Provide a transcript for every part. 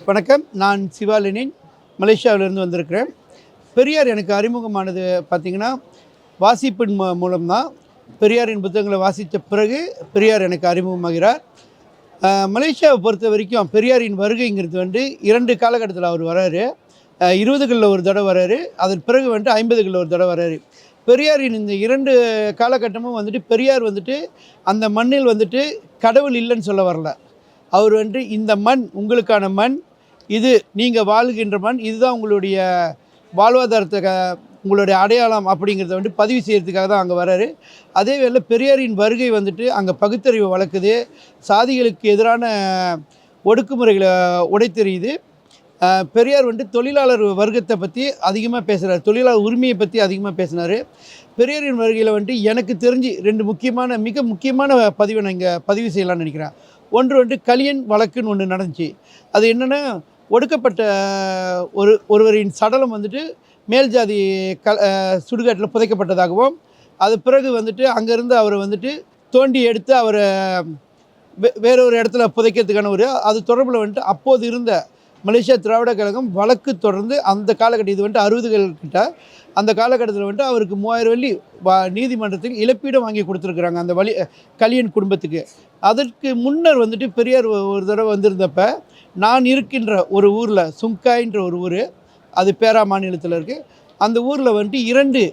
வணக்கம். நான் சிவா லெனின், மலேசியாவிலிருந்து வந்திருக்கிறேன். பெரியார் எனக்கு அறிமுகமானது பார்த்திங்கன்னா, வாசிப்பின் மூலம் தான். பெரியாரின் புத்தகங்களை வாசித்த பிறகு பெரியார் எனக்கு அறிமுகமாகிறார். மலேசியாவை பொறுத்த வரைக்கும் பெரியாரின் வருகைங்கிறது 2 காலகட்டத்தில் அவர் வராரு. 20களில் ஒரு தடவை வராரு. அதன் பிறகு 50களில் ஒரு தடவை வராரு. பெரியாரின் இந்த 2 காலகட்டமும் பெரியார் அந்த மண்ணில் கடவுள் இல்லைன்னு சொல்ல வரல. அவர் இந்த மண் உங்களுக்கான மண், இது நீங்கள் வாழ்கின்ற மண், இதுதான் உங்களுடைய வாழ்வாதாரத்தை உங்களுடைய அடையாளம் அப்படிங்கிறத பதிவு செய்கிறதுக்காக தான் அங்கே வராரு. அதே வேளை பெரியாரின் வருகை அங்கே பகுத்தறிவை வளர்க்குது, சாதிகளுக்கு எதிரான ஒடுக்குமுறைகளை உடைத்தெறியுது. பெரியார் தொழிலாளர் வர்க்கத்தை பற்றி அதிகமாக பேசுகிறார், தொழிலாளர் உரிமையை பற்றி அதிகமாக பேசினார். பெரியாரின் வருகையில் எனக்கு தெரிஞ்சு 2 மிக முக்கியமான பதிவை நான் இங்கே பதிவு செய்யலாம்னு நினைக்கிறேன். ஒன்று கலியன் வழக்குன்னு ஒன்று நடந்துச்சு. அது என்னென்னா, ஒடுக்கப்பட்ட ஒருவரின் சடலம் மேல் ஜாதி சுடுகாட்டில் புதைக்கப்பட்டதாகவும், அது பிறகு அங்கேருந்து அவரை தோண்டி எடுத்து அவரை வேறொரு இடத்துல புதைக்கிறதுக்கான அது தொடர்பில் அப்போது இருந்த மலேசியா திராவிட கழகம் வழக்கு தொடர்ந்து அந்த காலகட்டம், இது 60கள் கிட்ட, அந்த காலகட்டத்தில் அவருக்கு 3000 வெள்ளி நீதிமன்றத்தில் இழப்பீடு வாங்கி கொடுத்துருக்குறாங்க அந்த கலியன் குடும்பத்துக்கு. அதற்கு முன்னர் பெரியார் ஒரு தடவை வந்திருந்தப்ப, நான் இருக்கின்ற ஒரு ஊரில், சுங்காயின்ற ஒரு ஊர், அது பேரா மாநிலத்தில் இருக்குது. அந்த ஊரில் 2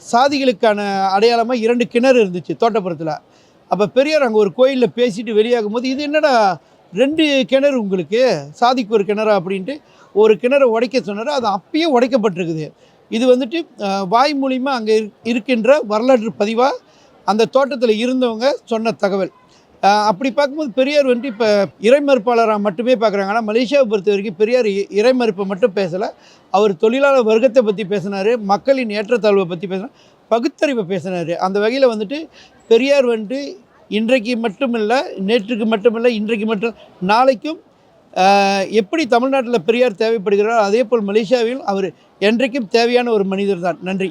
சாதிகளுக்கான அடையாளமாக 2 கிணறு இருந்துச்சு தோட்டப்புறத்தில். அப்போ பெரியார் அங்கே ஒரு கோயிலில் பேசிட்டு வெளியாகும் போது, இது என்னடா 2 கிணறு உங்களுக்கு, சாதிக்கு ஒரு கிணறா அப்படின்ட்டு ஒரு கிணறை உடைக்க சொன்னார். அது அப்பயே உடைக்கப்பட்டிருக்குது. இது வாய் மூலிமா அங்கே இருக்கின்ற வரலாற்று பதிவாக அந்த தோட்டத்தில் இருந்தவங்க சொன்ன தகவல். அப்படி பார்க்கும்போது பெரியார் இப்போ இறைமறுப்பாளராக மட்டுமே பார்க்குறாங்க. ஆனால் மலேசியாவை பொறுத்த வரைக்கும் பெரியார் இறைமறுப்பை மட்டும் பேசலை, அவர் தொழிலாளர் வர்க்கத்தை பற்றி பேசினார், மக்களின் ஏற்றத்தாழ்வை பற்றி பேசினார், பகுத்தறிவை பேசினார். அந்த வகையில் பெரியார் இன்றைக்கு மட்டுமில்லை, நேற்றுக்கு மட்டுமில்லை, இன்றைக்கு மட்டும், நாளைக்கும் எப்படி தமிழ்நாட்டில் பெரியார் தேவைப்படுகிறாரோ அதே போல் மலேசியாவில் அவர் என்றைக்கும் தேவையான ஒரு மனிதர் தான். நன்றி.